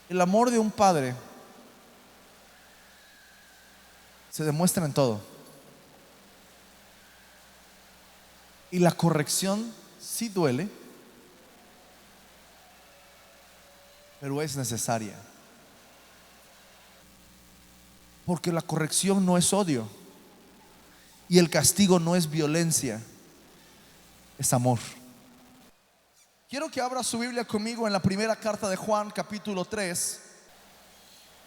El amor de un padre se demuestra en todo. Y la corrección sí duele, pero es necesaria. Porque la corrección no es odio y el castigo no es violencia, es amor. Quiero que abra su Biblia conmigo en la primera carta de Juan, capítulo 3.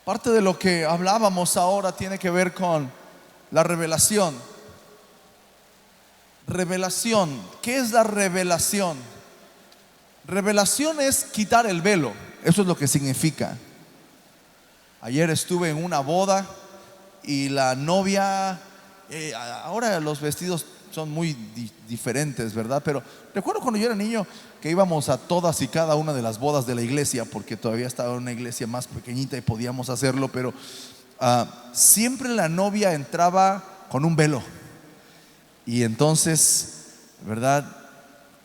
Parte de lo que hablábamos ahora tiene que ver con la revelación. Revelación, ¿qué es la revelación? Revelación es quitar el velo, eso es lo que significa. Ayer estuve en una boda y la novia, ahora los vestidos son muy diferentes, ¿verdad? Pero recuerdo cuando yo era niño que íbamos a todas y cada una de las bodas de la iglesia, porque todavía estaba en una iglesia más pequeñita y podíamos hacerlo, pero siempre la novia entraba con un velo. Y entonces, ¿verdad?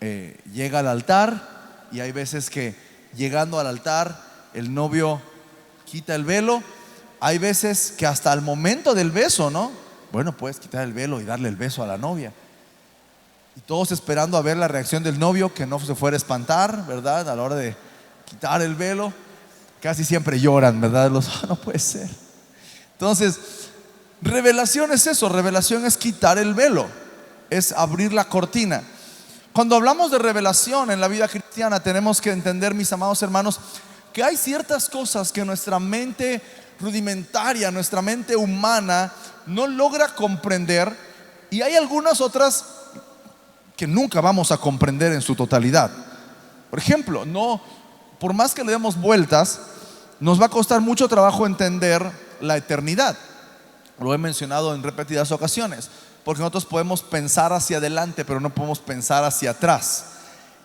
Llega al altar y hay veces que llegando al altar el novio quita el velo. Hay veces que hasta el momento del beso, ¿no? Bueno, puedes quitar el velo y darle el beso a la novia. Y todos esperando a ver la reacción del novio, que no se fuera a espantar, ¿verdad? A la hora de quitar el velo, casi siempre lloran, ¿verdad? No puede ser. Entonces, revelación es eso, revelación es quitar el velo, es abrir la cortina. Cuando hablamos de revelación en la vida cristiana, tenemos que entender, mis amados hermanos, que hay ciertas cosas que nuestra mente rudimentaria, nuestra mente humana no logra comprender, y hay algunas otras que nunca vamos a comprender en su totalidad. Por ejemplo, por más que le demos vueltas, nos va a costar mucho trabajo entender la eternidad. Lo he mencionado en repetidas ocasiones, porque nosotros podemos pensar hacia adelante, pero no podemos pensar hacia atrás,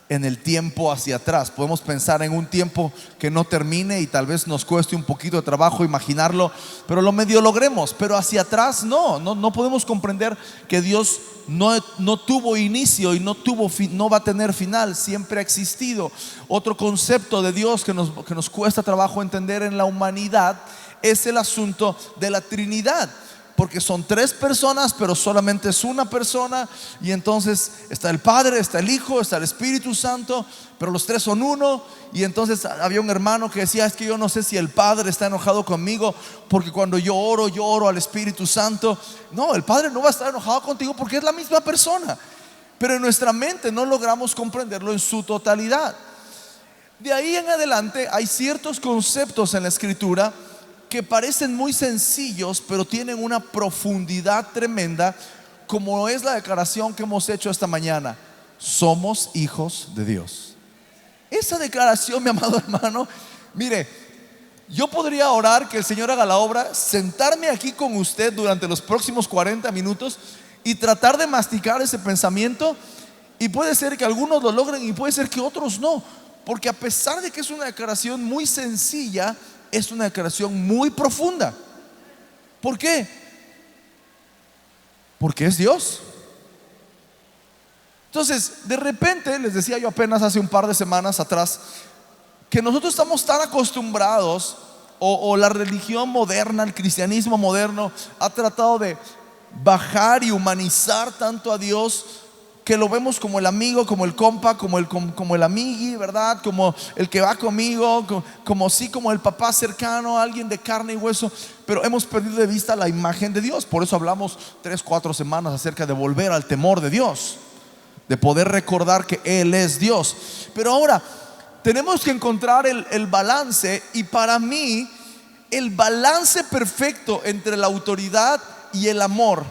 en el tiempo hacia atrás. Podemos pensar en un tiempo que no termine y tal vez nos cueste un poquito de trabajo imaginarlo, pero lo medio logremos. Pero hacia atrás no podemos comprender que Dios no tuvo inicio y no va a tener final, siempre ha existido. Otro concepto de Dios que nos cuesta trabajo entender en la humanidad es el asunto de la Trinidad, porque son tres personas, pero solamente es una persona. Y entonces está el Padre, está el Hijo, está el Espíritu Santo, pero los tres son uno. Y entonces había un hermano que decía: es que yo no sé si el Padre está enojado conmigo, porque cuando yo oro al Espíritu Santo. No, el Padre no va a estar enojado contigo porque es la misma persona, pero en nuestra mente no logramos comprenderlo en su totalidad. De ahí en adelante hay ciertos conceptos en la Escritura que parecen muy sencillos, pero tienen una profundidad tremenda, como es la declaración que hemos hecho esta mañana: somos hijos de Dios. Esa declaración, mi amado hermano, mire, yo podría orar que el Señor haga la obra, sentarme aquí con usted durante los próximos 40 minutos y tratar de masticar ese pensamiento, y puede ser que algunos lo logren y puede ser que otros no, porque a pesar de que es una declaración muy sencilla, es una declaración muy profunda. ¿Por qué? Porque es Dios. Entonces, de repente, les decía yo apenas hace un par de semanas atrás, que nosotros estamos tan acostumbrados, o la religión moderna, el cristianismo moderno, ha tratado de bajar y humanizar tanto a Dios, que lo vemos como el amigo, como el compa, como el amigui, ¿verdad? Como el que va conmigo, como el papá cercano, alguien de carne y hueso. Pero hemos perdido de vista la imagen de Dios. Por eso hablamos 3-4 semanas acerca de volver al temor de Dios, de poder recordar que Él es Dios. Pero ahora tenemos que encontrar el balance, y para mí el balance perfecto entre la autoridad y el amor,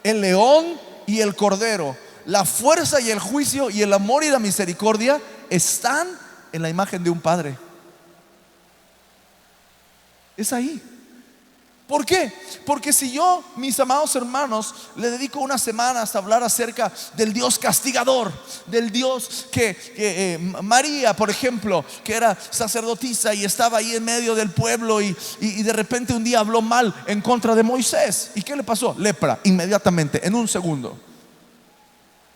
el león y el cordero, la fuerza y el juicio, y el amor y la misericordia, están en la imagen de un padre. Es ahí. ¿Por qué? Porque si yo, mis amados hermanos, le dedico unas semanas a hablar acerca del Dios castigador, del Dios que María, por ejemplo, que era sacerdotisa y estaba ahí en medio del pueblo, y de repente un día habló mal en contra de Moisés, ¿y qué le pasó? Lepra, inmediatamente, en un segundo.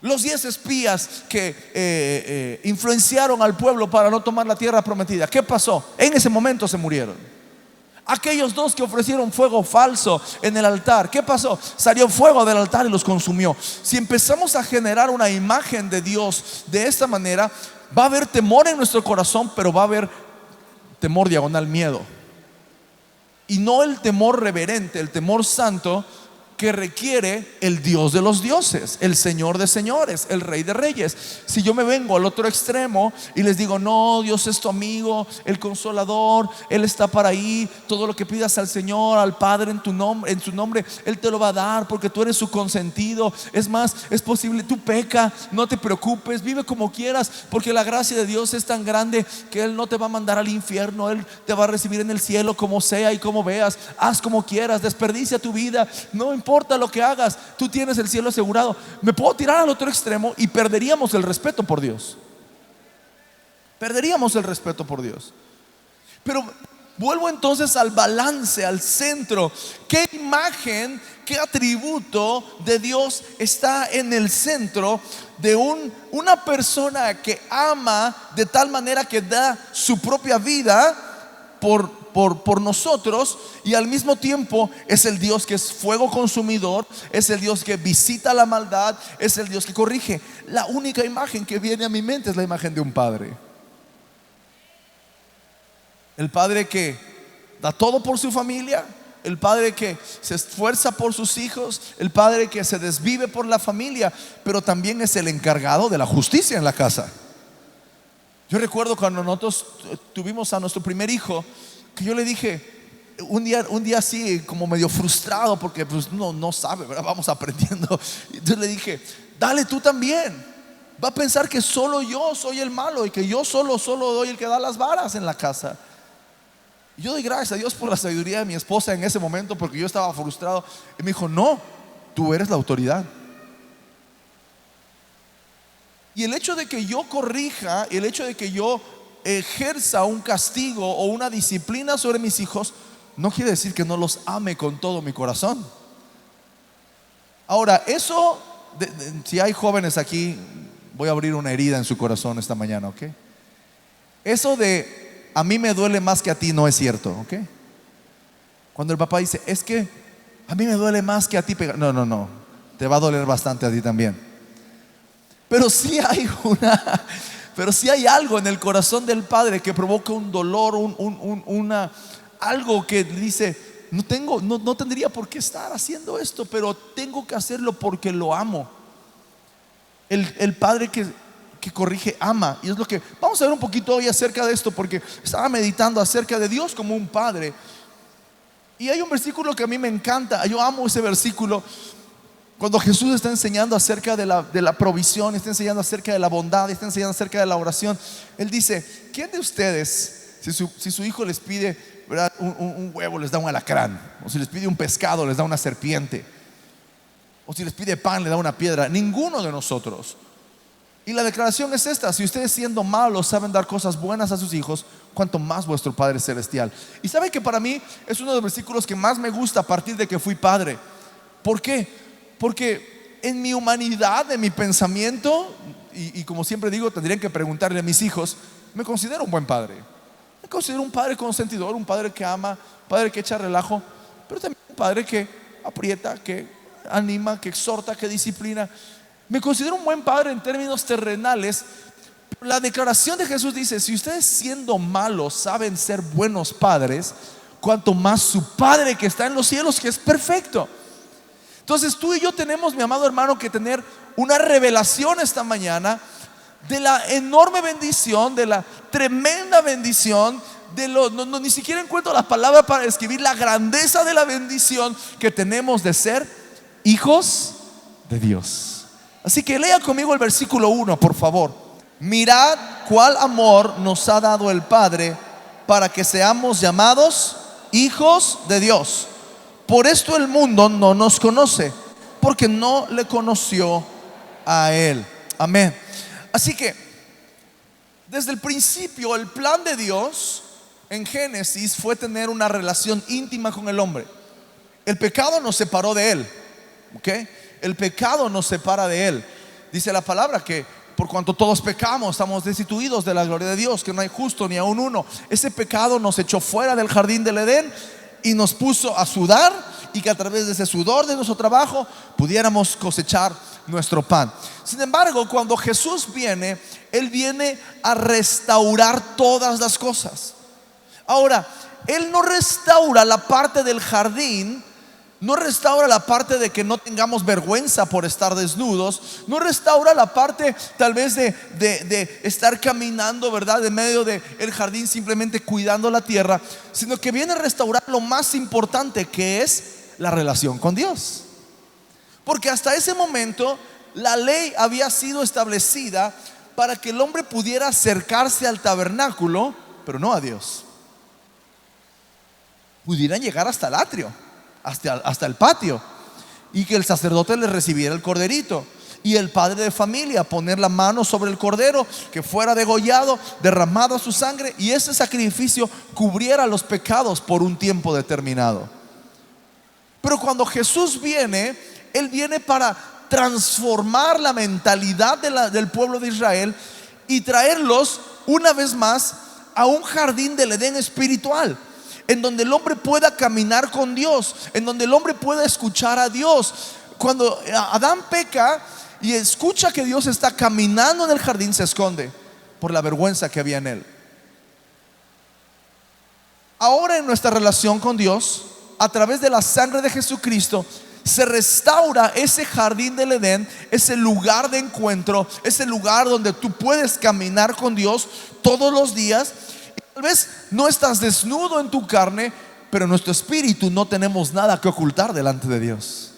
Los 10 espías que influenciaron al pueblo para no tomar la tierra prometida, ¿qué pasó? En ese momento se murieron. Aquellos 2 que ofrecieron fuego falso en el altar, ¿qué pasó? Salió fuego del altar y los consumió. Si empezamos a generar una imagen de Dios de esta manera, va a haber temor en nuestro corazón, pero va a haber temor diagonal miedo. Y no el temor reverente, el temor santo que requiere el Dios de los dioses, el Señor de señores, el Rey de reyes. Si yo me vengo al otro extremo y les digo, no, Dios es tu amigo, el consolador, Él está para ahí, todo lo que pidas al Señor, al Padre en su nombre, Él te lo va a dar porque tú eres su consentido. Es más, es posible, tú peca, no te preocupes, vive como quieras, porque la gracia de Dios es tan grande que Él no te va a mandar al infierno, Él te va a recibir en el cielo como sea y como veas. Haz como quieras, desperdicia tu vida, no importa lo que hagas, tú tienes el cielo asegurado. Me puedo tirar al otro extremo y perderíamos el respeto por Dios. Perderíamos el respeto por Dios. Pero vuelvo entonces al balance, al centro. ¿Qué imagen, qué atributo de Dios está en el centro de una persona que ama de tal manera que da su propia vida por nosotros, y al mismo tiempo es el Dios que es fuego consumidor, es el Dios que visita la maldad, es el Dios que corrige? La única imagen que viene a mi mente es la imagen de un padre. El padre que da todo por su familia, el padre que se esfuerza por sus hijos, el padre que se desvive por la familia, pero también es el encargado de la justicia en la casa. Yo recuerdo cuando nosotros tuvimos a nuestro primer hijo, que yo le dije un día así como medio frustrado, porque pues no sabe, ¿verdad? Vamos aprendiendo. Entonces le dije, dale tú también. Va a pensar que solo yo soy el malo y que yo solo doy el que da las varas en la casa. Yo doy gracias a Dios por la sabiduría de mi esposa en ese momento, porque yo estaba frustrado. Y me dijo, no, tú eres la autoridad. Y el hecho de que yo corrija, el hecho de que yo ejerza un castigo o una disciplina sobre mis hijos, no quiere decir que no los ame con todo mi corazón. Ahora, eso, si hay jóvenes aquí, voy a abrir una herida en su corazón esta mañana, ¿ok? Eso de a mí me duele más que a ti no es cierto, ¿ok? Cuando el papá dice, es que a mí me duele más que a ti pegar. No, te va a doler bastante a ti también. Pero sí hay algo en el corazón del padre que provoca un dolor, algo que dice, no tendría por qué estar haciendo esto, pero tengo que hacerlo porque lo amo. El padre que corrige ama. Y es lo que vamos a ver un poquito hoy acerca de esto, porque estaba meditando acerca de Dios como un padre. Y hay un versículo que a mí me encanta. Yo amo ese versículo. Cuando Jesús está enseñando acerca de la provisión, está enseñando acerca de la bondad, está enseñando acerca de la oración, Él dice, ¿quién de ustedes, si su hijo les pide, ¿verdad?, un huevo, les da un alacrán? O si les pide un pescado, les da una serpiente? O si les pide pan, le da una piedra. Ninguno de nosotros. Y la declaración es esta: si ustedes, siendo malos, saben dar cosas buenas a sus hijos, cuanto más vuestro Padre Celestial. Y sabe que para mí es uno de los versículos que más me gusta a partir de que fui padre. ¿Por qué? Porque en mi humanidad, en mi pensamiento, y como siempre digo, tendrían que preguntarle a mis hijos, me considero un buen padre. Me considero un padre consentidor, un padre que ama, un padre que echa relajo, pero también un padre que aprieta, que anima, que exhorta, que disciplina. Me considero un buen padre en términos terrenales. Pero la declaración de Jesús dice, si ustedes, siendo malos, saben ser buenos padres, cuanto más su Padre que está en los cielos, que es perfecto. Entonces tú y yo tenemos, mi amado hermano, que tener una revelación esta mañana de la enorme bendición, de la tremenda bendición, ni siquiera encuentro las palabras para describir la grandeza de la bendición que tenemos de ser hijos de Dios. Así que lea conmigo el versículo 1, por favor. Mirad cuál amor nos ha dado el Padre para que seamos llamados hijos de Dios. Por esto el mundo no nos conoce, porque no le conoció a Él. Amén. Así que desde el principio el plan de Dios en Génesis fue tener una relación íntima con el hombre. El pecado nos separó de Él, ¿ok? El pecado nos separa de Él. dice la palabra que por cuanto todos pecamos, estamos destituidos de la gloria de Dios, que no hay justo ni aun uno. Ese pecado nos echó fuera del jardín del Edén y nos puso a sudar, y que a través de ese sudor de nuestro trabajo pudiéramos cosechar nuestro pan. Sin embargo, cuando Jesús viene, Él viene a restaurar todas las cosas. Ahora, Él no restaura la parte del jardín, no restaura la parte de que no tengamos vergüenza por estar desnudos, no restaura la parte tal vez de estar caminando, ¿verdad?, en medio del jardín simplemente cuidando la tierra, sino que viene a restaurar lo más importante, que es la relación con Dios. Porque hasta ese momento la ley había sido establecida para que el hombre pudiera acercarse al tabernáculo, pero no a Dios. Pudieran llegar hasta el atrio, hasta el patio, y que el sacerdote le recibiera el corderito, y el padre de familia poner la mano sobre el cordero, que fuera degollado, derramada su sangre, y ese sacrificio cubriera los pecados por un tiempo determinado. Pero cuando Jesús viene, Él viene para transformar la mentalidad del pueblo de Israel y traerlos una vez más a un jardín del Edén espiritual, en donde el hombre pueda caminar con Dios, en donde el hombre pueda escuchar a Dios. Cuando Adán peca y escucha que Dios está caminando en el jardín, se esconde por la vergüenza que había en él. Ahora, en nuestra relación con Dios, a través de la sangre de Jesucristo, se restaura ese jardín del Edén, ese lugar de encuentro, ese lugar donde tú puedes caminar con Dios todos los días. Tal vez no estás desnudo en tu carne, pero en nuestro espíritu no tenemos nada que ocultar delante de Dios.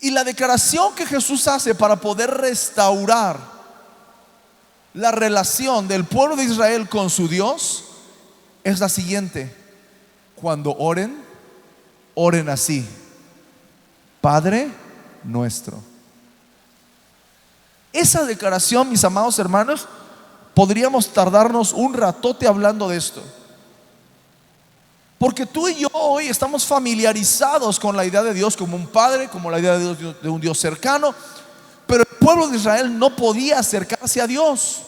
Y la declaración que Jesús hace para poder restaurar la relación del pueblo de Israel con su Dios es la siguiente: cuando oren, oren así: Padre nuestro. Esa declaración, mis amados hermanos, podríamos tardarnos un ratote hablando de esto, porque tú y yo hoy estamos familiarizados con la idea de Dios como un padre, como la idea de un Dios cercano, pero el pueblo de Israel no podía acercarse a Dios.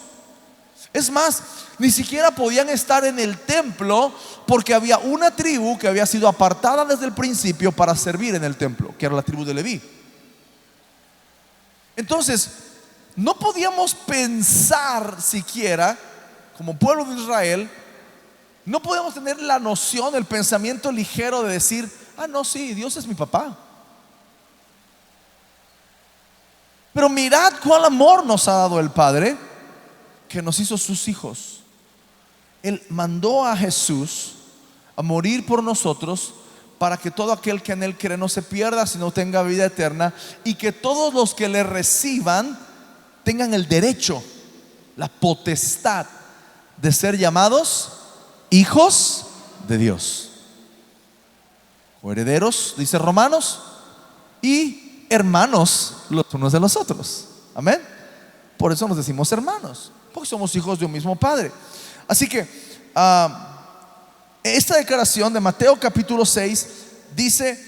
Es más, ni siquiera podían estar en el templo, porque había una tribu que había sido apartada desde el principio para servir en el templo, que era la tribu de Leví. Entonces, no podíamos pensar siquiera, como pueblo de Israel, no podíamos tener la noción, el pensamiento ligero de decir: ah, no, sí, Dios es mi papá. Pero mirad cuál amor nos ha dado el Padre, que nos hizo sus hijos. Él mandó a Jesús a morir por nosotros, para que todo aquel que en Él cree no se pierda, sino tenga vida eterna, y que todos los que le reciban tengan el derecho, la potestad de ser llamados hijos de Dios, o herederos, dice Romanos, y hermanos los unos de los otros. Amén. Por eso nos decimos hermanos, porque somos hijos de un mismo Padre. Así que esta declaración de Mateo capítulo 6 dice: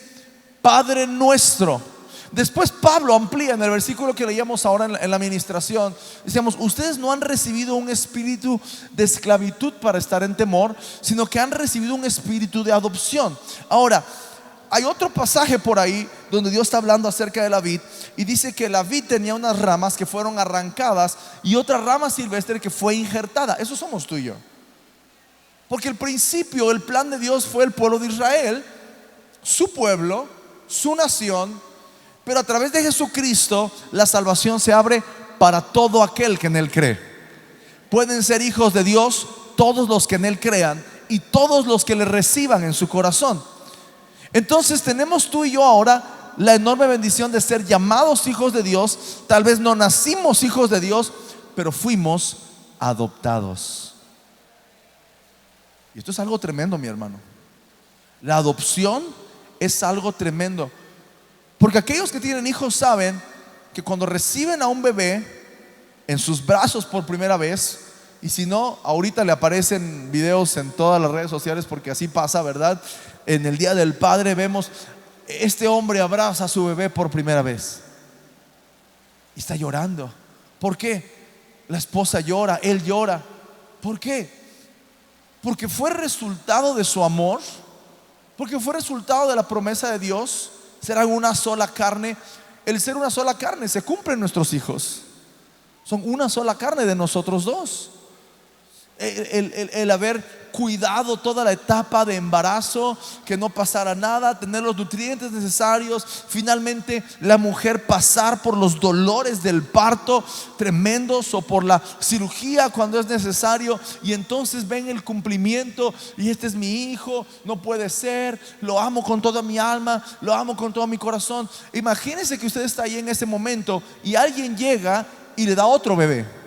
Padre nuestro. Después Pablo amplía en el versículo que leíamos ahora en la administración. Decíamos: ustedes no han recibido un espíritu de esclavitud para estar en temor, sino que han recibido un espíritu de adopción. Ahora, hay otro pasaje por ahí donde Dios está hablando acerca de la vid, y dice que la vid tenía unas ramas que fueron arrancadas y otra rama silvestre que fue injertada. Eso somos tú y yo. Porque el principio, el plan de Dios fue el pueblo de Israel, su pueblo, su nación. Pero a través de Jesucristo la salvación se abre para todo aquel que en Él cree. Pueden ser hijos de Dios todos los que en Él crean y todos los que le reciban en su corazón. Entonces tenemos tú y yo ahora la enorme bendición de ser llamados hijos de Dios. Tal vez no nacimos hijos de Dios, pero fuimos adoptados. Y esto es algo tremendo, mi hermano. La adopción es algo tremendo, porque aquellos que tienen hijos saben que cuando reciben a un bebé en sus brazos por primera vez, y si no, ahorita le aparecen videos en todas las redes sociales, porque así pasa, ¿verdad? En el Día del Padre vemos este hombre abraza a su bebé por primera vez y está llorando. ¿Por qué? La esposa llora, él llora. ¿Por qué? Porque fue resultado de su amor, porque fue resultado de la promesa de Dios. Serán una sola carne. El ser una sola carne se cumple en nuestros hijos. Son una sola carne de nosotros dos. El haber cuidado toda la etapa de embarazo, que no pasara nada, tener los nutrientes necesarios, finalmente la mujer pasar por los dolores del parto tremendos o por la cirugía cuando es necesario, y entonces ven el cumplimiento y este es mi hijo, no puede ser, lo amo con toda mi alma, lo amo con todo mi corazón. Imagínense que usted está ahí en ese momento y alguien llega y le da otro bebé.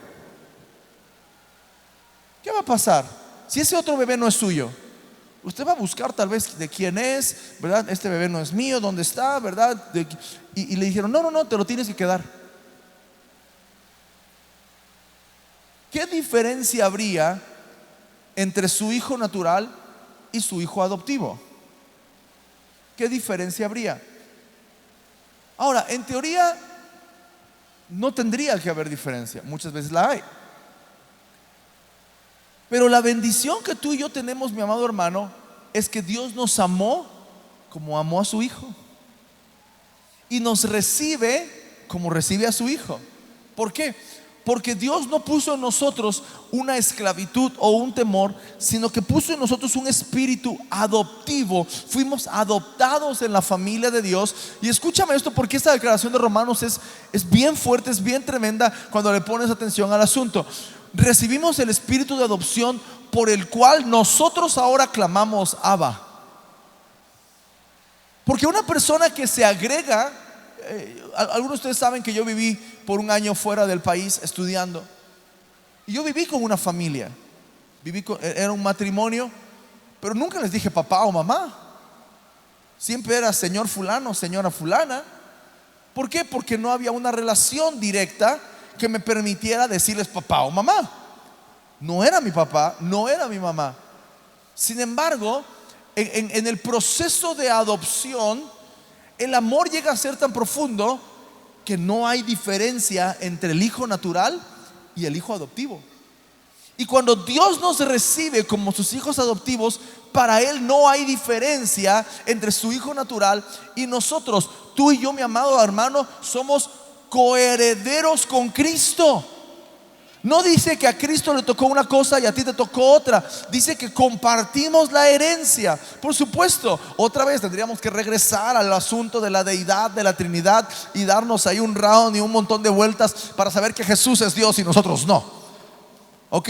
¿Qué va a pasar? Si ese otro bebé no es suyo, usted va a buscar tal vez de quién es, ¿verdad? Este bebé no es mío, ¿dónde está? ¿Verdad? Y le dijeron, no, te lo tienes que quedar. ¿Qué diferencia habría entre su hijo natural y su hijo adoptivo? ¿Qué diferencia habría? Ahora, en teoría no tendría que haber diferencia, muchas veces la hay. Pero la bendición que tú y yo tenemos, mi amado hermano, es que Dios nos amó como amó a su hijo y nos recibe como recibe a su hijo. ¿Por qué? Porque Dios no puso en nosotros una esclavitud o un temor, sino que puso en nosotros un espíritu adoptivo. Fuimos adoptados en la familia de Dios. Y escúchame esto, porque esta declaración de Romanos es bien fuerte, es bien tremenda cuando le pones atención al asunto. Recibimos el espíritu de adopción por el cual nosotros ahora clamamos Abba. Porque una persona que se agrega, algunos de ustedes saben que yo viví por un año fuera del país estudiando, y yo viví con una familia, era un matrimonio, pero nunca les dije papá o mamá. Siempre era señor fulano, señora fulana. ¿Por qué? Porque no había una relación directa que me permitiera decirles papá o mamá. No era mi papá, no era mi mamá. Sin embargo, en el proceso de adopción, el amor llega a ser tan profundo que no hay diferencia entre el hijo natural y el hijo adoptivo. Y cuando Dios nos recibe como sus hijos adoptivos, para Él no hay diferencia entre su hijo natural y nosotros. Tú y yo, mi amado hermano, somos coherederos con Cristo. No dice que a Cristo le tocó una cosa y a ti te tocó otra. Dice que compartimos la herencia. Por supuesto, otra vez tendríamos que regresar al asunto de la deidad, de la Trinidad, y darnos ahí un round y un montón de vueltas para saber que Jesús es Dios y nosotros no. ¿Ok?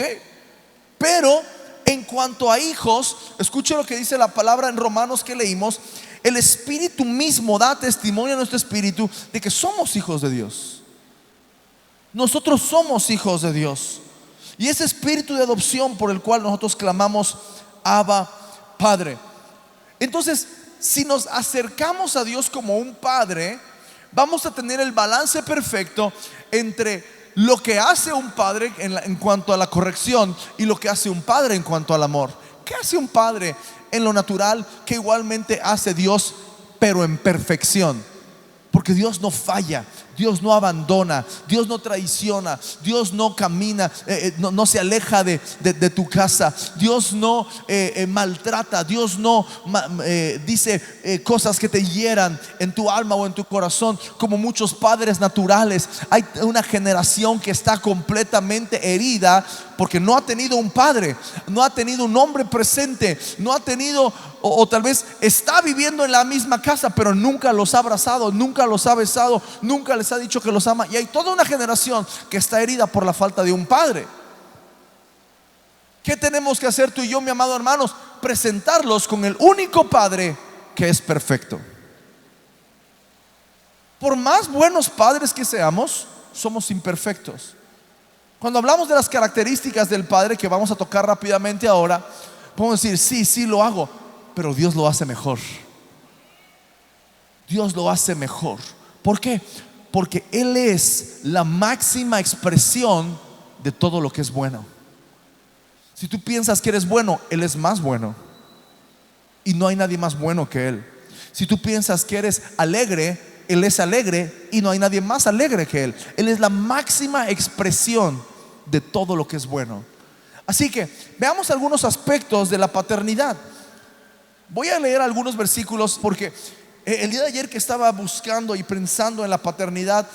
Pero en cuanto a hijos, escuche lo que dice la palabra en Romanos que leímos. El Espíritu mismo da testimonio a nuestro espíritu de que somos hijos de Dios. Nosotros somos hijos de Dios. Y ese espíritu de adopción por el cual nosotros clamamos Abba, Padre. Entonces, si nos acercamos a Dios como un padre, vamos a tener el balance perfecto entre lo que hace un padre en cuanto a la corrección y lo que hace un padre en cuanto al amor. ¿Qué hace un padre en lo natural que igualmente hace Dios, pero en perfección? Porque Dios no falla, Dios no abandona, Dios no traiciona, Dios no camina, no se aleja de tu casa, Dios no maltrata, Dios no dice cosas que te hieran en tu alma o en tu corazón, como muchos padres naturales. Hay una generación que está completamente herida porque no ha tenido un padre, no ha tenido un hombre presente, no ha tenido, o tal vez está viviendo en la misma casa, pero nunca los ha abrazado, nunca los ha besado, nunca les ha dicho que los ama. Y hay toda una generación que está herida por la falta de un padre. ¿Qué tenemos que hacer tú y yo, mi amado hermanos? Presentarlos con el único padre que es perfecto. Por más buenos padres que seamos, somos imperfectos. Cuando hablamos de las características del padre, que vamos a tocar rápidamente ahora, podemos decir, sí lo hago, pero Dios lo hace mejor. Dios lo hace mejor. ¿Por qué? Porque Él es la máxima expresión de todo lo que es bueno. Si tú piensas que eres bueno, Él es más bueno. Y no hay nadie más bueno que Él. Si tú piensas que eres alegre, Él es alegre y no hay nadie más alegre que Él. Él es la máxima expresión de todo lo que es bueno. Así que veamos algunos aspectos de la paternidad. Voy a leer algunos versículos porque el día de ayer que estaba buscando y pensando en la paternidad,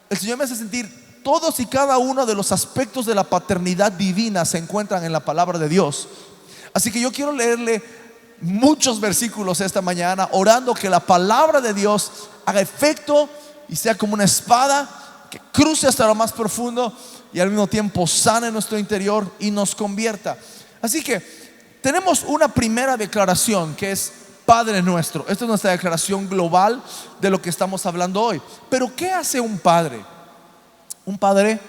el Señor me hace sentir todos y cada uno de los aspectos de la paternidad divina se encuentran en la palabra de Dios. Así que yo quiero leerle muchos versículos esta mañana, orando que la palabra de Dios haga efecto y sea como una espada que cruce hasta lo más profundo y al mismo tiempo sane nuestro interior y nos convierta. Así que tenemos una primera declaración que es Padre nuestro. Esta es nuestra declaración global de lo que estamos hablando hoy. Pero ¿qué hace un padre? Un padre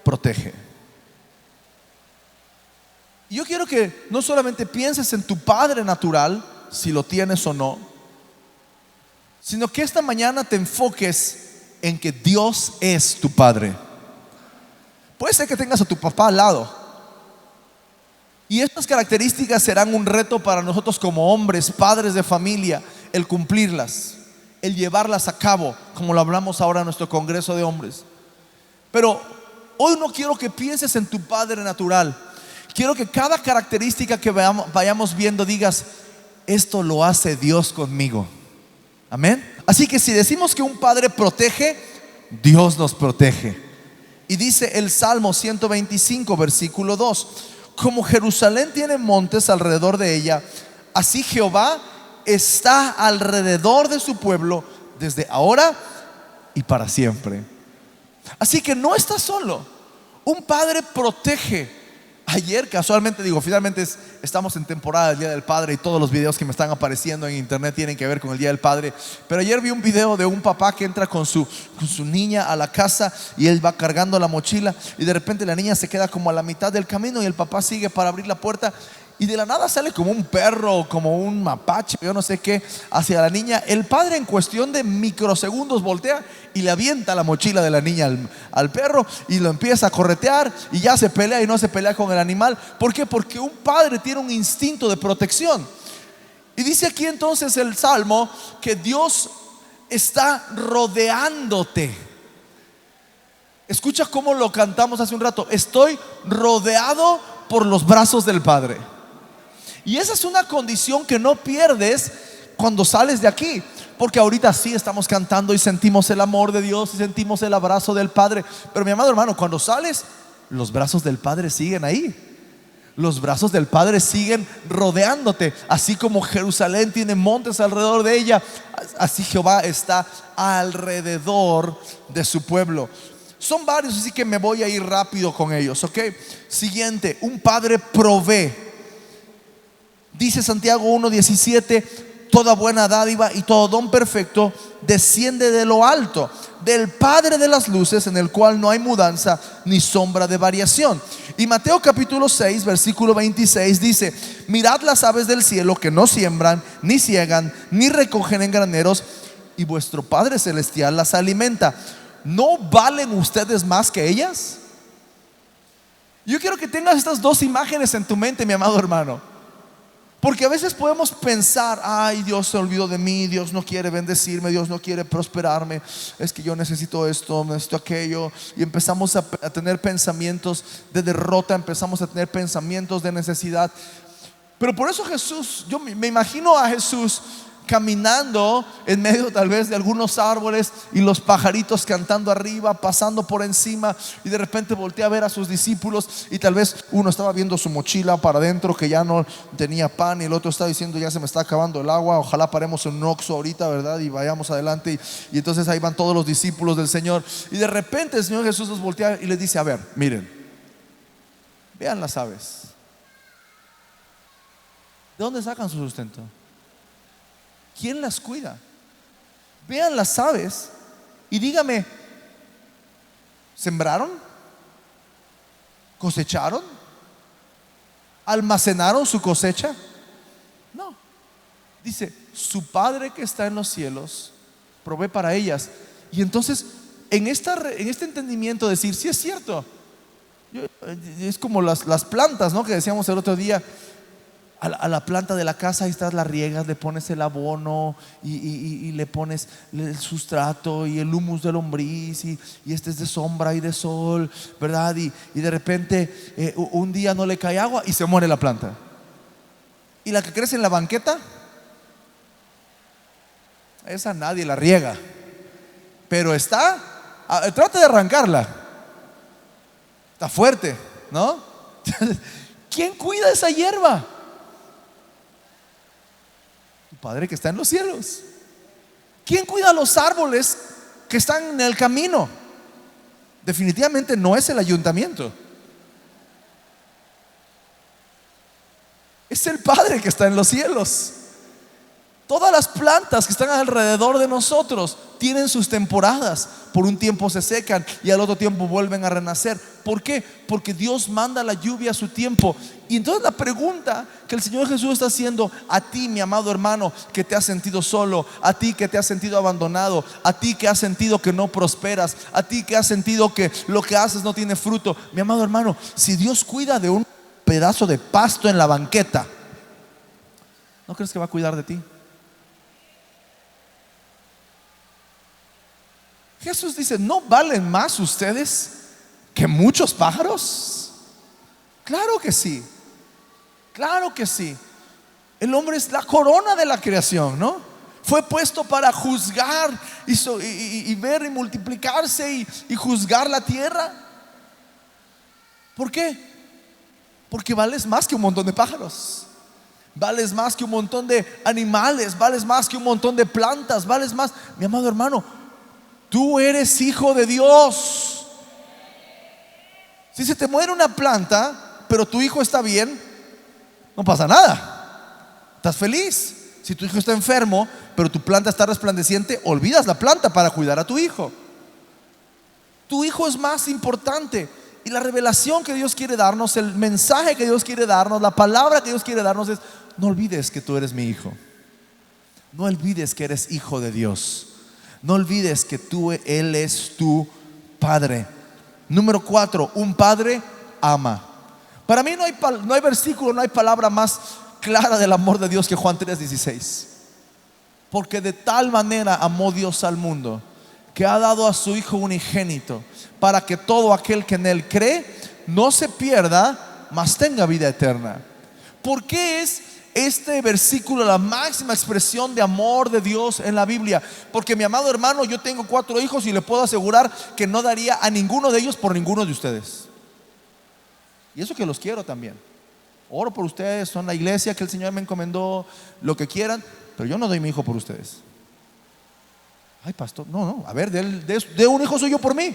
protege. Y yo quiero que no solamente pienses en tu padre natural, si lo tienes o no, sino que esta mañana te enfoques en que Dios es tu padre. Puede ser que tengas a tu papá al lado, y estas características serán un reto para nosotros como hombres, padres de familia, el cumplirlas, el llevarlas a cabo, como lo hablamos ahora en nuestro congreso de hombres. Pero hoy no quiero que pienses en tu padre natural. Quiero que cada característica que vayamos viendo digas: esto lo hace Dios conmigo. Amén. Así que si decimos que un padre protege, Dios nos protege. Y dice el Salmo 125 versículo 2: como Jerusalén tiene montes alrededor de ella, así Jehová está alrededor de su pueblo desde ahora y para siempre. Así que no estás solo. Un padre protege. Ayer casualmente, finalmente estamos en temporada del Día del Padre y todos los videos que me están apareciendo en internet tienen que ver con el Día del Padre. Pero ayer vi un video de un papá que entra con su niña a la casa y él va cargando la mochila y de repente la niña se queda como a la mitad del camino y el papá sigue para abrir la puerta y de la nada sale como un perro, como un mapache, yo no sé qué, hacia la niña. El padre en cuestión de microsegundos voltea y le avienta la mochila de la niña al perro y lo empieza a corretear y ya se pelea y no se pelea con el animal. ¿Por qué? Porque un padre tiene un instinto de protección. Y dice aquí entonces el Salmo que Dios está rodeándote. Escucha cómo lo cantamos hace un rato: estoy rodeado por los brazos del Padre. Y esa es una condición que no pierdes cuando sales de aquí, porque ahorita sí estamos cantando y sentimos el amor de Dios y sentimos el abrazo del Padre. Pero mi amado hermano, cuando sales, los brazos del Padre siguen ahí. Los brazos del Padre siguen rodeándote. Así como Jerusalén tiene montes alrededor de ella, así Jehová está alrededor de su pueblo. Son varios, así que me voy a ir rápido con ellos, ¿ok? Siguiente: un padre provee. Dice Santiago 1:17: toda buena dádiva y todo don perfecto desciende de lo alto, del Padre de las luces, en el cual no hay mudanza ni sombra de variación. Y Mateo capítulo 6 versículo 26 dice: mirad las aves del cielo, que no siembran, ni ciegan, ni recogen en graneros, y vuestro Padre celestial las alimenta. ¿No valen ustedes más que ellas? Yo quiero que tengas estas dos imágenes en tu mente, mi amado hermano, porque a veces podemos pensar: ay, Dios se olvidó de mí, Dios no quiere bendecirme, Dios no quiere prosperarme, es que yo necesito esto, necesito aquello. Y empezamos a tener pensamientos de derrota, empezamos a tener pensamientos de necesidad. Pero por eso Jesús, yo me imagino a Jesús caminando en medio tal vez de algunos árboles y los pajaritos cantando arriba, pasando por encima, y de repente voltea a ver a sus discípulos y tal vez uno estaba viendo su mochila para adentro que ya no tenía pan, y el otro estaba diciendo: ya se me está acabando el agua, ojalá paremos en un Oxxo ahorita, ¿verdad? Y vayamos adelante. Y entonces ahí van todos los discípulos del Señor, y de repente el Señor Jesús los voltea y les dice: a ver, miren, vean las aves. ¿De dónde sacan su sustento? ¿Quién las cuida? Vean las aves y dígame: ¿sembraron? ¿Cosecharon? ¿Almacenaron su cosecha? No. Dice: su Padre que está en los cielos provee para ellas. Y entonces en este entendimiento decir: sí, es cierto. Es como las plantas, ¿no? Que decíamos el otro día. a la planta de la casa, ahí estás, la riegas, le pones el abono y le pones el sustrato y el humus de lombriz y este es de sombra y de sol, ¿verdad? Y de repente un día no le cae agua y se muere la planta. Y la que crece en la banqueta, esa nadie la riega, pero trata de arrancarla, está fuerte, ¿no? ¿Quién cuida esa hierba? Tu Padre que está en los cielos. ¿Quién cuida los árboles que están en el camino? Definitivamente no es el ayuntamiento, es el Padre que está en los cielos. Todas las plantas que están alrededor de nosotros tienen sus temporadas. Por un tiempo se secan y al otro tiempo vuelven a renacer. ¿Por qué? Porque Dios manda la lluvia a su tiempo. Y entonces la pregunta que el Señor Jesús está haciendo a ti, mi amado hermano, que te has sentido solo, a ti que te has sentido abandonado, a ti que has sentido que no prosperas, a ti que has sentido que lo que haces no tiene fruto, mi amado hermano, si Dios cuida de un pedazo de pasto en la banqueta, ¿no crees que va a cuidar de ti? Jesús dice: ¿no valen más ustedes que muchos pájaros? Claro que sí, claro que sí. El hombre es la corona de la creación, ¿no? Fue puesto para juzgar y ver y multiplicarse y juzgar la tierra. ¿Por qué? Porque vales más que un montón de pájaros, vales más que un montón de animales, vales más que un montón de plantas, vales más, mi amado hermano. Tú eres hijo de Dios. Si se te muere una planta, pero tu hijo está bien, no pasa nada, estás feliz. Si tu hijo está enfermo, pero tu planta está resplandeciente, olvidas la planta para cuidar a tu hijo. Tu hijo es más importante. Y la revelación que Dios quiere darnos, el mensaje que Dios quiere darnos, la palabra que Dios quiere darnos es: no olvides que tú eres mi hijo. No olvides que eres hijo de Dios. No olvides que Él es tu Padre. Número 4, un padre ama. Para mí no hay versículo, no hay palabra más clara del amor de Dios que Juan 3:16. Porque de tal manera amó Dios al mundo, que ha dado a su Hijo unigénito, para que todo aquel que en Él cree no se pierda, mas tenga vida eterna. ¿Por qué es este versículo la máxima expresión de amor de Dios en la Biblia? Porque, mi amado hermano, yo tengo 4 hijos y le puedo asegurar que no daría a ninguno de ellos por ninguno de ustedes. Y eso que los quiero también. Oro por ustedes, son la iglesia que el Señor me encomendó, lo que quieran, pero yo no doy mi hijo por ustedes. Ay, pastor, no, a ver, de un hijo suyo por mí,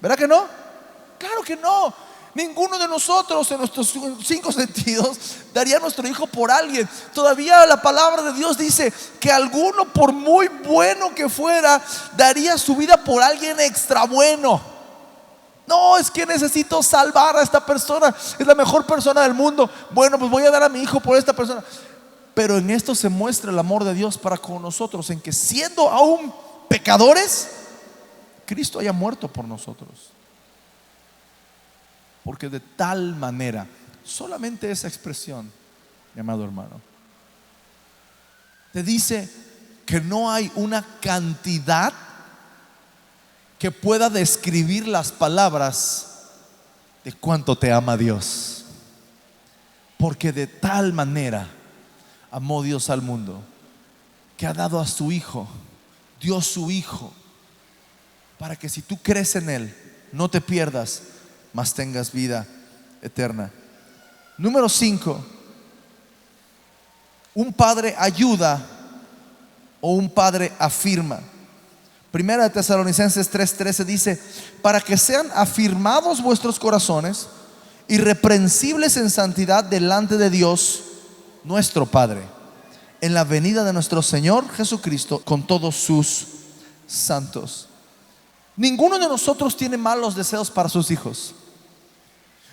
¿verdad que no? Claro que no. Ninguno de nosotros en nuestros 5 sentidos daría a nuestro hijo por alguien. Todavía la palabra de Dios dice que alguno, por muy bueno que fuera, daría su vida por alguien extra bueno. No, es que necesito salvar a esta persona, es la mejor persona del mundo. Bueno, pues voy a dar a mi hijo por esta persona. Pero en esto se muestra el amor de Dios para con nosotros, en que siendo aún pecadores, Cristo haya muerto por nosotros. Porque de tal manera, solamente esa expresión, mi amado hermano, te dice que no hay una cantidad que pueda describir las palabras de cuánto te ama Dios. Porque de tal manera amó Dios al mundo, que ha dado a su Hijo, dio su Hijo, para que si tú crees en Él, no te pierdas, mas tengas vida eterna. Número 5, un padre ayuda o un padre afirma. Primera de Tesalonicenses 3:13 dice: para que sean afirmados vuestros corazones, irreprensibles en santidad delante de Dios nuestro Padre, en la venida de nuestro Señor Jesucristo con todos sus santos. Ninguno de nosotros tiene malos deseos para sus hijos.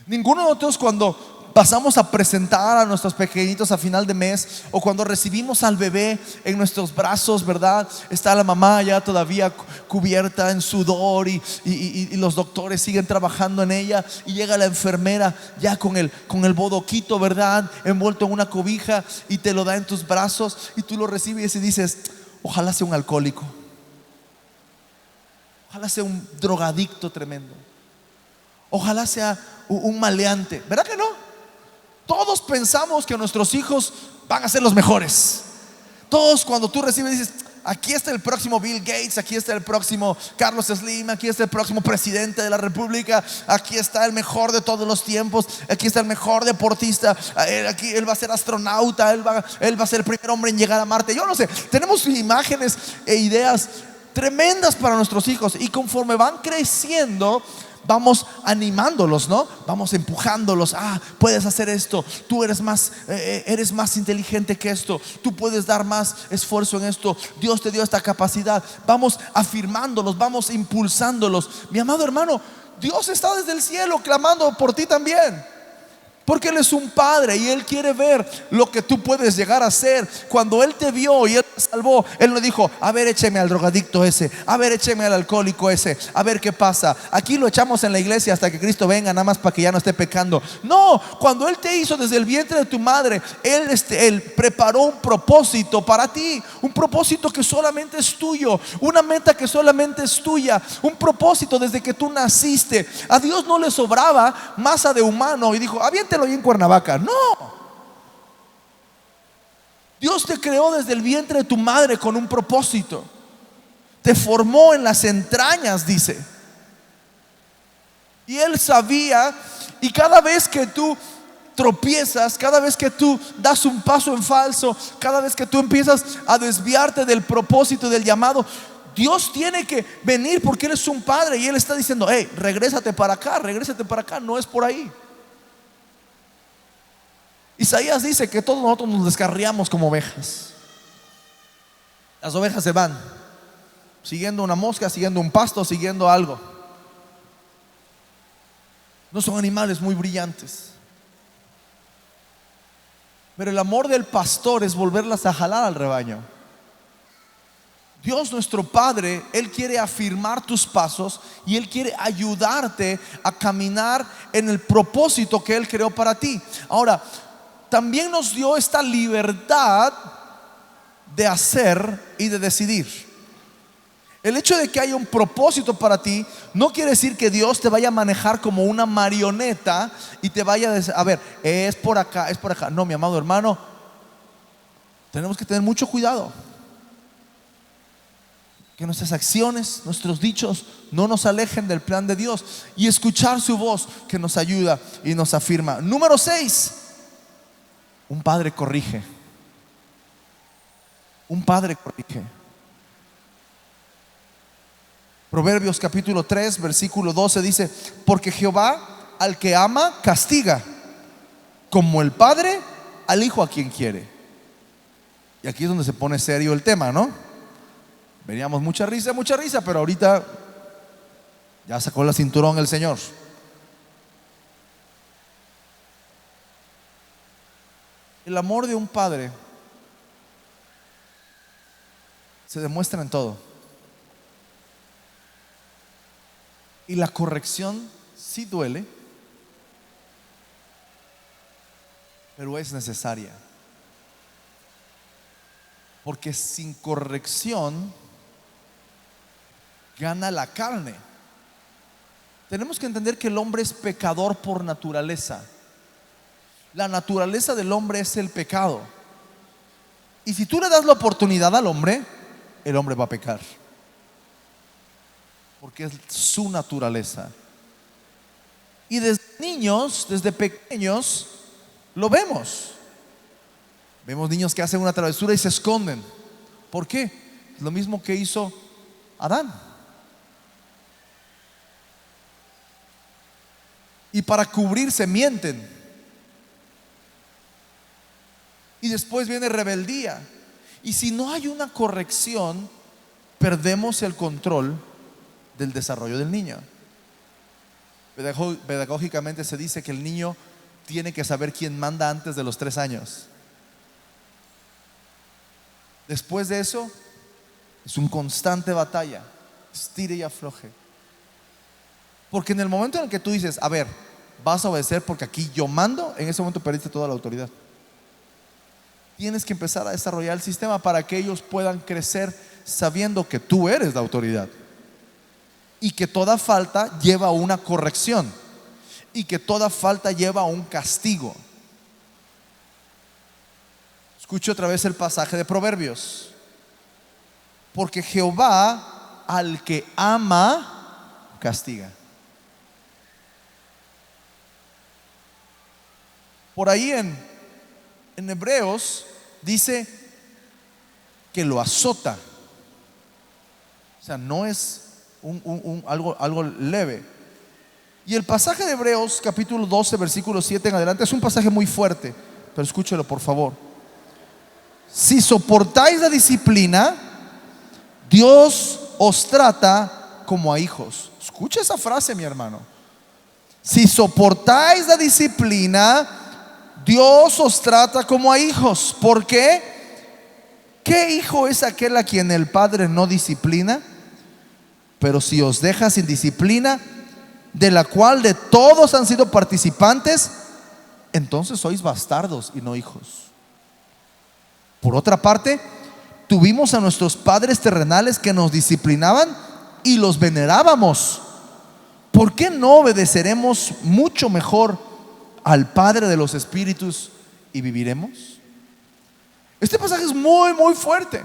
Ninguno de nosotros, cuando pasamos a presentar a nuestros pequeñitos a final de mes, o cuando recibimos al bebé en nuestros brazos, ¿verdad? Está la mamá ya todavía cubierta en sudor y los doctores siguen trabajando en ella, y llega la enfermera ya con el bodoquito, ¿verdad? Envuelto en una cobija, y te lo da en tus brazos, y tú lo recibes y dices: ojalá sea un alcohólico, ojalá sea un drogadicto tremendo, ojalá sea un maleante. ¿Verdad que no? Todos pensamos que nuestros hijos van a ser los mejores. Todos, cuando tú recibes, dices: aquí está el próximo Bill Gates, aquí está el próximo Carlos Slim, aquí está el próximo presidente de la república, aquí está el mejor de todos los tiempos, aquí está el mejor deportista, aquí él va a ser astronauta, él va a ser el primer hombre en llegar a Marte. Yo no sé, tenemos imágenes e ideas tremendas para nuestros hijos, y conforme van creciendo vamos animándolos, ¿no? Vamos empujándolos. Puedes hacer esto, tú eres más inteligente que esto, tú puedes dar más esfuerzo en esto, Dios te dio esta capacidad. Vamos afirmándolos, vamos impulsándolos. Mi amado hermano, Dios está desde el cielo clamando por ti también, porque Él es un padre y Él quiere ver lo que tú puedes llegar a ser. Cuando Él te vio y Él te salvó, Él no dijo: a ver, écheme al drogadicto ese, a ver, écheme al alcohólico ese, a ver qué pasa. Aquí lo echamos en la iglesia hasta que Cristo venga, nada más para que ya no esté pecando. No, cuando Él te hizo desde el vientre de tu madre, Él preparó un propósito para ti, un propósito que solamente es tuyo, una meta que solamente es tuya, un propósito desde que tú naciste. A Dios no le sobraba masa de humano y dijo: aviéntelo ahí en Cuernavaca. No, Dios te creó desde el vientre de tu madre con un propósito. Te formó en las entrañas, dice. Y Él sabía, y cada vez que tú tropiezas, cada vez que tú das un paso en falso, cada vez que tú empiezas a desviarte del propósito, del llamado, Dios tiene que venir, porque Él es un padre y Él está diciendo: hey, regrésate para acá, no es por ahí. Isaías dice que todos nosotros nos descarriamos como ovejas. Las ovejas se van siguiendo una mosca, siguiendo un pasto, siguiendo algo. No son animales muy brillantes, pero el amor del pastor es volverlas a jalar al rebaño. Dios, nuestro Padre, Él quiere afirmar tus pasos y Él quiere ayudarte a caminar en el propósito que Él creó para ti. Ahora, también nos dio esta libertad de hacer y de decidir. El hecho de que haya un propósito para ti no quiere decir que Dios te vaya a manejar como una marioneta y te vaya a decir: a ver, es por acá, es por acá. No, mi amado hermano, tenemos que tener mucho cuidado que nuestras acciones, nuestros dichos no nos alejen del plan de Dios, y escuchar su voz que nos ayuda y nos afirma. Número 6, un padre corrige. Un padre corrige. Proverbios capítulo 3 versículo 12 dice: porque Jehová al que ama castiga, como el padre al hijo a quien quiere. Y aquí es donde se pone serio el tema, ¿no? Veníamos mucha risa, pero ahorita ya sacó la cinturón el Señor. El amor de un padre se demuestra en todo. Y la corrección sí duele, pero es necesaria. Porque sin corrección gana la carne. Tenemos que entender que el hombre es pecador por naturaleza. La naturaleza del hombre es el pecado. Y si tú le das la oportunidad al hombre, el hombre va a pecar, porque es su naturaleza. Y desde niños, desde pequeños, lo vemos. Vemos niños que hacen una travesura y se esconden. ¿Por qué? Es lo mismo que hizo Adán. Y para cubrirse mienten. Y después viene rebeldía. Y si no hay una corrección, perdemos el control del desarrollo del niño. Pedagógicamente se dice que el niño tiene que saber quién manda antes de los 3 años. Después de eso, es una constante batalla, estire y afloje. Porque en el momento en el que tú dices, a ver, vas a obedecer porque aquí yo mando, en ese momento perdiste toda la autoridad. Tienes que empezar a desarrollar el sistema para que ellos puedan crecer sabiendo que tú eres la autoridad y que toda falta lleva a una corrección y que toda falta lleva a un castigo. Escuche otra vez el pasaje de Proverbios. Porque Jehová al que ama castiga. Por ahí en Hebreos dice que lo azota. O sea, no es algo leve. Y el pasaje de Hebreos capítulo 12 versículo 7 en adelante es un pasaje muy fuerte, pero escúchelo por favor. Si soportáis la disciplina, Dios os trata como a hijos. Escucha esa frase, mi hermano. Si soportáis la disciplina, Dios os trata como a hijos. ¿Por qué? ¿Qué hijo es aquel a quien el padre no disciplina? Pero si os deja sin disciplina, de la cual de todos han sido participantes, entonces sois bastardos y no hijos. Por otra parte, tuvimos a nuestros padres terrenales que nos disciplinaban y los venerábamos. ¿Por qué no obedeceremos mucho mejor al Padre de los Espíritus y viviremos? Este pasaje es muy, muy fuerte.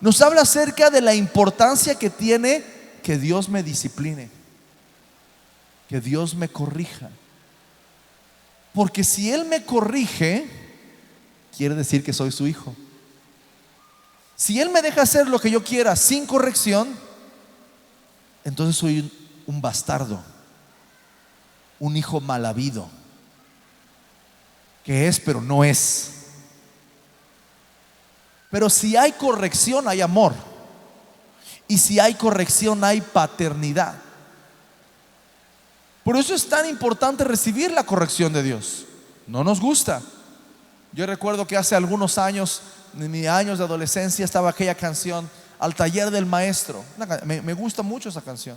Nos habla acerca de la importancia que tiene que Dios me discipline, que Dios me corrija. Porque si Él me corrige, quiere decir que soy su hijo. Si Él me deja hacer lo que yo quiera sin corrección, entonces soy un bastardo, un hijo mal habido, que es pero no es. Pero si hay corrección hay amor, y si hay corrección hay paternidad. Por eso es tan importante recibir la corrección de Dios. No nos gusta. Yo recuerdo que hace algunos años, en mis años de adolescencia, estaba aquella canción, Al taller del maestro. Me gusta mucho esa canción.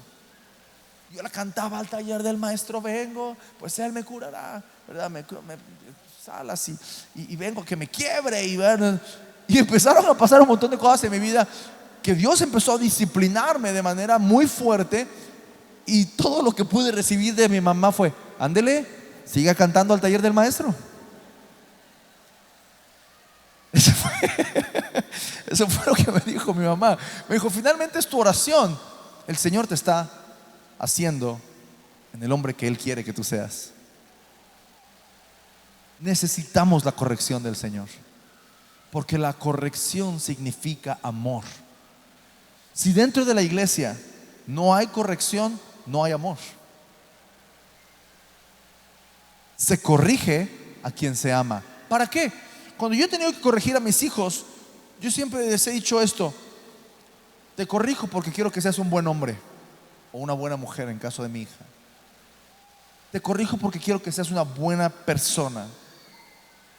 Yo la cantaba: al taller del maestro vengo, pues Él me curará, ¿verdad? Me salas y vengo que me quiebre. Y empezaron a pasar un montón de cosas en mi vida, que Dios empezó a disciplinarme de manera muy fuerte. Y todo lo que pude recibir de mi mamá fue: ándele, siga cantando al taller del maestro. Eso fue lo que me dijo mi mamá. Me dijo: finalmente es tu oración, el Señor te está haciendo en el hombre que Él quiere que tú seas. Necesitamos la corrección del Señor, porque la corrección significa amor. Si dentro de la iglesia no hay corrección, no hay amor. Se corrige a quien se ama. ¿Para qué? Cuando yo he tenido que corregir a mis hijos, yo siempre les he dicho esto: te corrijo porque quiero que seas un buen hombre o una buena mujer en caso de mi hija. Te corrijo porque quiero que seas una buena persona.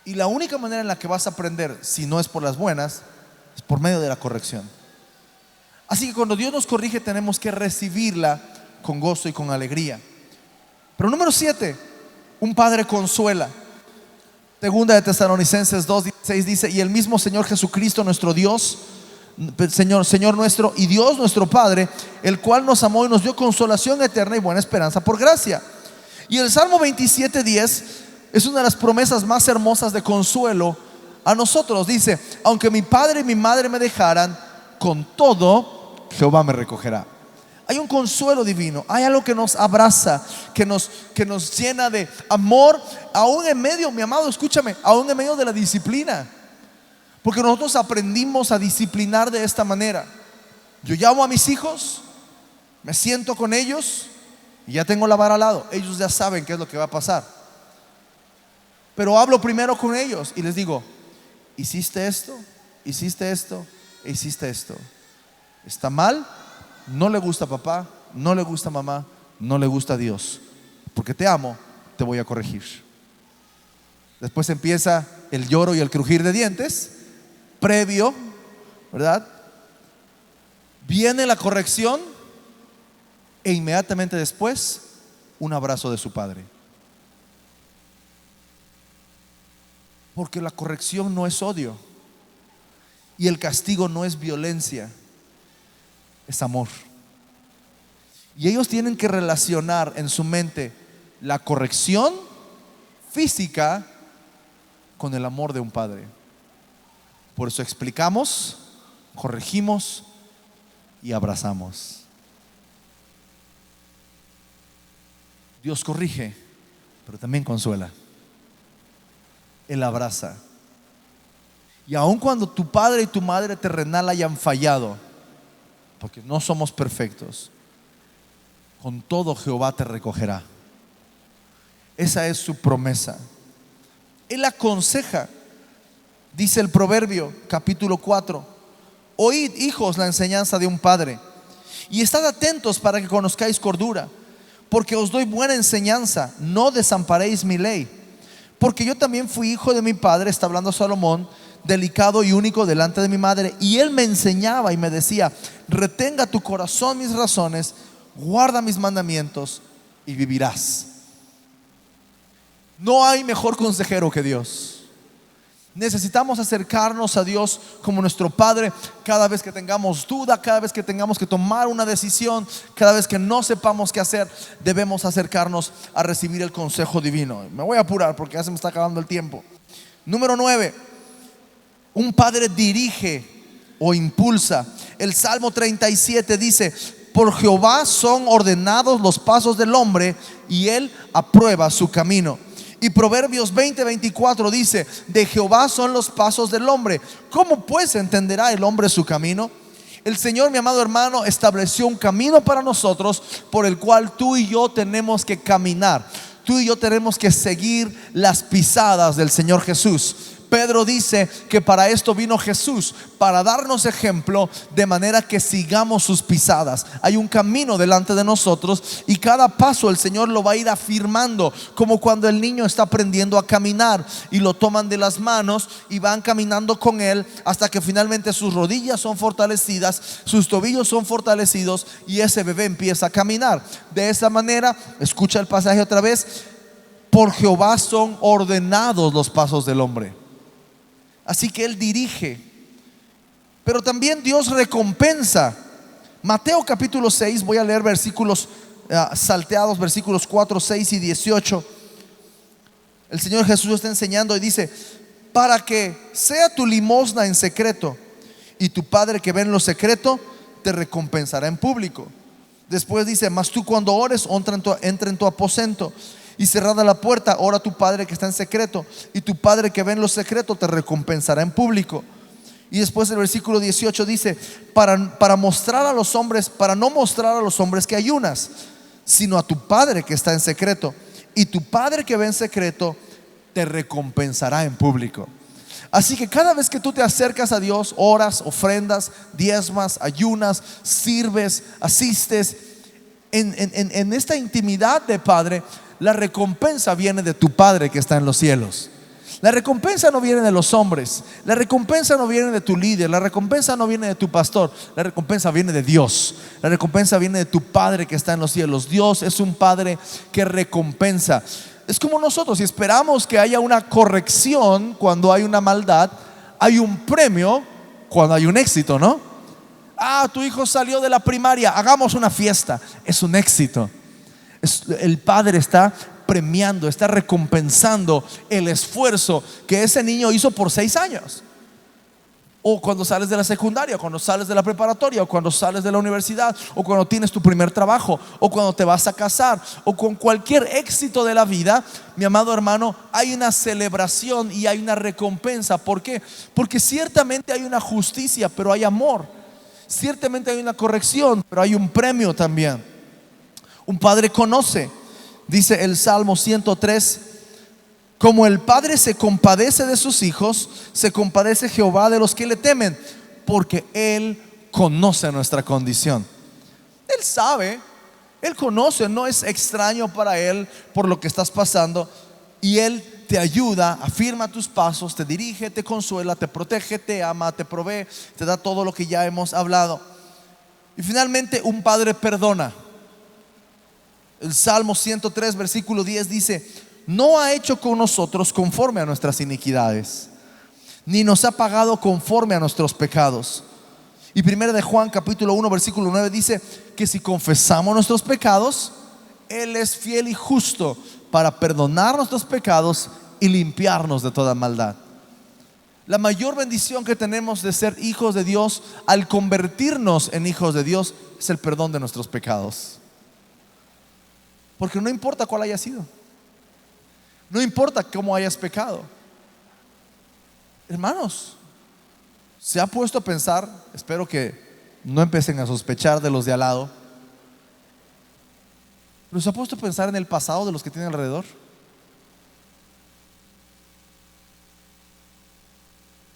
Y la única manera en la que vas a aprender, si no es por las buenas, es por medio de la corrección. Así que cuando Dios nos corrige, tenemos que recibirla con gozo y con alegría. Pero número 7, un padre consuela. Segunda de Tesalonicenses 2:16 dice: y el mismo Señor Jesucristo nuestro Dios, Señor nuestro y Dios nuestro Padre, el cual nos amó y nos dio consolación eterna y buena esperanza por gracia. Y el Salmo 27:10 es una de las promesas más hermosas de consuelo a nosotros. Dice: aunque mi padre y mi madre me dejaran, con todo Jehová me recogerá. Hay un consuelo divino, hay algo que nos abraza, que nos llena de amor, aún en medio, mi amado, escúchame, aún en medio de la disciplina. Porque nosotros aprendimos a disciplinar de esta manera. Yo llamo a mis hijos, me siento con ellos y ya tengo la vara al lado. Ellos ya saben qué es lo que va a pasar. Pero hablo primero con ellos y les digo: hiciste esto, hiciste esto e hiciste esto. ¿Está mal? No le gusta a papá, no le gusta a mamá, no le gusta a Dios. Porque te amo, te voy a corregir. Después empieza el lloro y el crujir de dientes, previo, ¿verdad? Viene la corrección e inmediatamente después un abrazo de su padre. Porque la corrección no es odio y el castigo no es violencia, es amor. Y ellos tienen que relacionar en su mente la corrección física con el amor de un padre. Por eso explicamos, corregimos y abrazamos. Dios corrige, pero también consuela. Él abraza. Y aun cuando tu padre y tu madre terrenal hayan fallado, porque no somos perfectos, con todo Jehová te recogerá. Esa es su promesa. Él aconseja. Dice el Proverbio capítulo 4: oíd, hijos, la enseñanza de un padre, y estad atentos para que conozcáis cordura, porque os doy buena enseñanza. No desamparéis mi ley, porque yo también fui hijo de mi padre, está hablando Salomón, delicado y único delante de mi madre, y él me enseñaba y me decía: retenga tu corazón mis razones, guarda mis mandamientos y vivirás. No hay mejor consejero que Dios. Necesitamos acercarnos a Dios como nuestro Padre cada vez que tengamos duda, cada vez que tengamos que tomar una decisión, cada vez que no sepamos qué hacer. Debemos acercarnos a recibir el consejo divino. Me voy a apurar porque ya se me está acabando el tiempo. Número 9: un padre dirige o impulsa. El Salmo 37 dice: por Jehová son ordenados los pasos del hombre, y él aprueba su camino. Y Proverbios 20:24 dice: de Jehová son los pasos del hombre, ¿cómo pues entenderá el hombre su camino? El Señor, mi amado hermano, estableció un camino para nosotros por el cual tú y yo tenemos que caminar. Tú y yo tenemos que seguir las pisadas del Señor Jesús. Pedro dice que para esto vino Jesús, para darnos ejemplo, de manera que sigamos sus pisadas. Hay un camino delante de nosotros y cada paso el Señor lo va a ir afirmando, como cuando el niño está aprendiendo a caminar y lo toman de las manos y van caminando con él hasta que finalmente sus rodillas son fortalecidas, sus tobillos son fortalecidos y ese bebé empieza a caminar. De esa manera, escucha el pasaje otra vez: por Jehová son ordenados los pasos del hombre. Así que Él dirige, pero también Dios recompensa. Mateo capítulo 6, voy a leer versículos salteados, versículos 4, 6 y 18. El Señor Jesús está enseñando y dice: para que sea tu limosna en secreto, y tu Padre que ve en lo secreto te recompensará en público. Después dice: mas tú cuando ores, entra en tu aposento, y cerrada la puerta, ora a tu Padre que está en secreto, y tu Padre que ve en lo secreto te recompensará en público. Y después el versículo 18 dice: para mostrar a los hombres, para no mostrar a los hombres que ayunas, sino a tu Padre que está en secreto, y tu Padre que ve en secreto te recompensará en público. Así que cada vez que tú te acercas a Dios, oras, ofrendas, diezmas, ayunas, sirves, asistes en esta intimidad de Padre, la recompensa viene de tu Padre que está en los cielos. La recompensa no viene de los hombres, la recompensa no viene de tu líder, la recompensa no viene de tu pastor, la recompensa viene de Dios. La recompensa viene de tu Padre que está en los cielos. Dios es un Padre que recompensa. Es como nosotros, si esperamos que haya una corrección cuando hay una maldad, hay un premio cuando hay un éxito, ¿no? Tu hijo salió de la primaria, hagamos una fiesta. Es un éxito. El Padre está premiando, está recompensando el esfuerzo que ese niño hizo por 6 años. O cuando sales de la secundaria, cuando sales de la preparatoria, o cuando sales de la universidad, o cuando tienes tu primer trabajo, o cuando te vas a casar, o con cualquier éxito de la vida, mi amado hermano, hay una celebración y hay una recompensa. ¿Por qué? Porque ciertamente hay una justicia, pero hay amor. Ciertamente hay una corrección, pero hay un premio también. Un padre conoce, dice el Salmo 103: como el Padre se compadece de sus hijos, se compadece Jehová de los que le temen, porque Él conoce nuestra condición. Él sabe, Él conoce, no es extraño para Él por lo que estás pasando, y Él te ayuda, afirma tus pasos, te dirige, te consuela, te protege, te ama, te provee, te da todo lo que ya hemos hablado. Y finalmente, un padre perdona. El Salmo 103 versículo 10 dice: no ha hecho con nosotros conforme a nuestras iniquidades, ni nos ha pagado conforme a nuestros pecados. Y primera de Juan capítulo 1 versículo 9 dice que si confesamos nuestros pecados, Él es fiel y justo para perdonar nuestros pecados y limpiarnos de toda maldad. La mayor bendición que tenemos de ser hijos de Dios al convertirnos en hijos de Dios es el perdón de nuestros pecados. Porque no importa cuál haya sido, no importa cómo hayas pecado. Hermanos, ¿se ha puesto a pensar? Espero que no empiecen a sospechar de los de al lado, pero ¿se ha puesto a pensar en el pasado de los que tienen alrededor?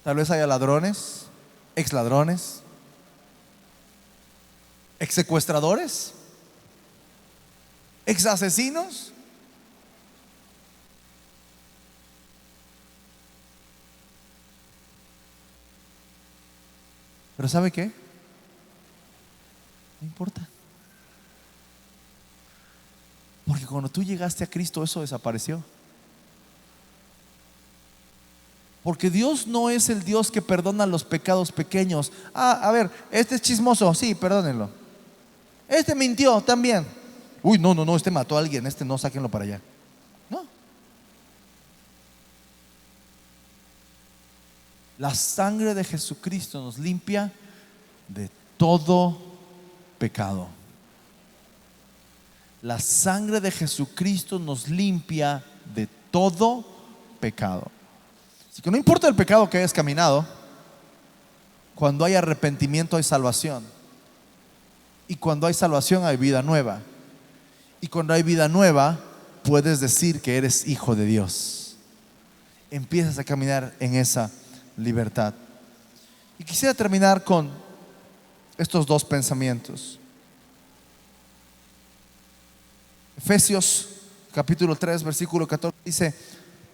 Tal vez haya ladrones, ex ladrones, ex secuestradores, ex asesinos. Pero ¿sabe qué? No importa. Porque cuando tú llegaste a Cristo, eso desapareció. Porque Dios no es el Dios que perdona los pecados pequeños. A ver, este es chismoso, sí, perdónenlo. Este mintió también. Uy, no, este mató a alguien, este no, sáquenlo para allá. No. La sangre de Jesucristo nos limpia de todo pecado. La sangre de Jesucristo nos limpia de todo pecado. Así que no importa el pecado que hayas caminado, cuando hay arrepentimiento hay salvación. Y cuando hay salvación hay vida nueva. Y cuando hay vida nueva, puedes decir que eres hijo de Dios. Empiezas a caminar en esa libertad. Y quisiera terminar con estos dos pensamientos. Efesios capítulo 3 versículo 14 dice: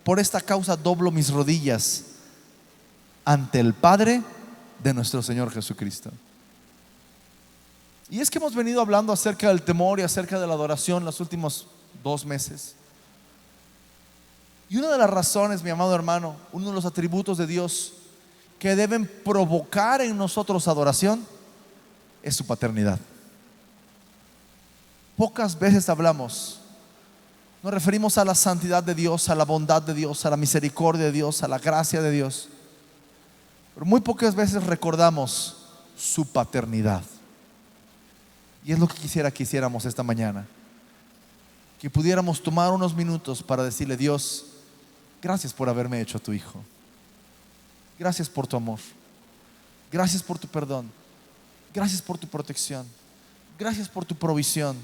por esta causa doblo mis rodillas ante el Padre de nuestro Señor Jesucristo. Y es que hemos venido hablando acerca del temor y acerca de la adoración los últimos 2 meses. Y una de las razones, mi amado hermano, uno de los atributos de Dios que deben provocar en nosotros adoración es su paternidad. Pocas veces hablamos, nos referimos a la santidad de Dios, a la bondad de Dios, a la misericordia de Dios, a la gracia de Dios, pero muy pocas veces recordamos su paternidad. Y es lo que quisiera que hiciéramos esta mañana, que pudiéramos tomar unos minutos para decirle: Dios, gracias por haberme hecho tu hijo, gracias por tu amor, gracias por tu perdón, gracias por tu protección, gracias por tu provisión,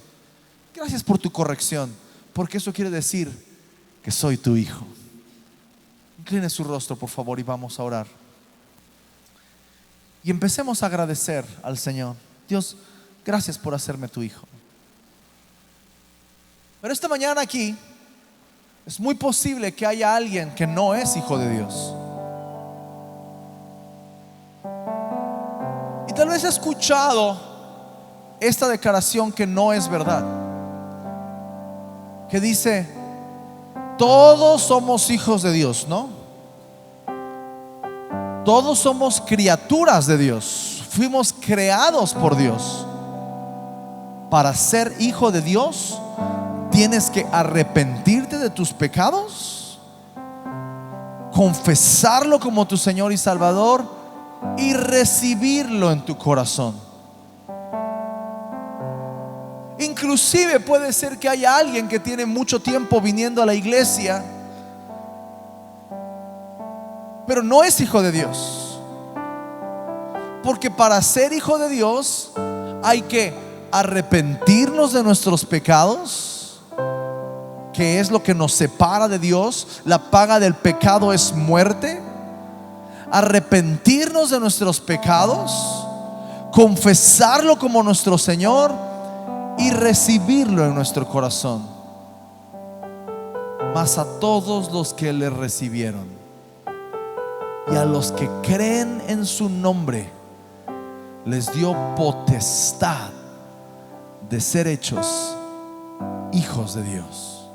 gracias por tu corrección, porque eso quiere decir que soy tu hijo. Incline su rostro, por favor, y vamos a orar. Y empecemos a agradecer al Señor. Dios, gracias por hacerme tu hijo. Pero esta mañana aquí es muy posible que haya alguien que no es hijo de Dios. Y tal vez ha escuchado esta declaración que no es verdad, que dice: todos somos hijos de Dios, ¿no? Todos somos criaturas de Dios. Fuimos creados por Dios. Para ser hijo de Dios, tienes que arrepentirte de tus pecados, confesarlo como tu Señor y Salvador y recibirlo en tu corazón. Inclusive puede ser que haya alguien que tiene mucho tiempo viniendo a la iglesia, pero no es hijo de Dios. Porque para ser hijo de Dios hay que arrepentirnos de nuestros pecados, que es lo que nos separa de Dios. La paga del pecado es muerte. Arrepentirnos de nuestros pecados, confesarlo como nuestro Señor y recibirlo en nuestro corazón. mas a todos los que le recibieron y a los que creen en su nombre les dio potestad de ser hechos hijos de Dios.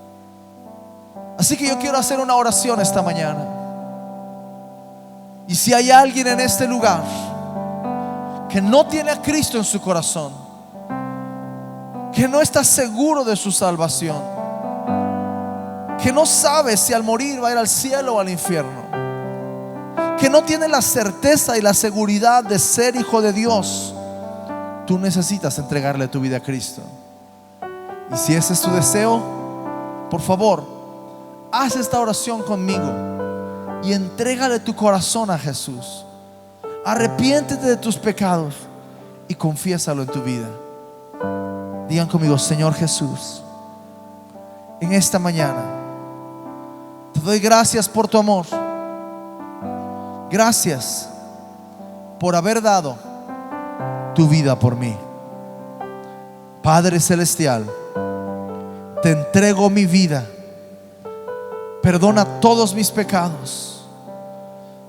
Así que yo quiero hacer una oración esta mañana. Y si hay alguien en este lugar que no tiene a Cristo en su corazón, que no está seguro de su salvación, que no sabe si al morir va a ir al cielo o al infierno, que no tiene la certeza y la seguridad de ser hijo de Dios, tú necesitas entregarle tu vida a Cristo. Y si ese es tu deseo, por favor, haz esta oración conmigo y entrégale tu corazón a Jesús. Arrepiéntete de tus pecados y confiésalo en tu vida. Digan conmigo: Señor Jesús, en esta mañana te doy gracias por tu amor. Gracias por haber dado tu vida por mí. Padre celestial, te entrego mi vida. Perdona todos mis pecados.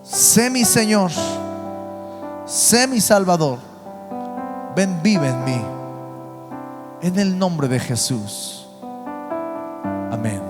Sé mi Señor, sé mi Salvador. Ven, vive en mí. En el nombre de Jesús. Amén.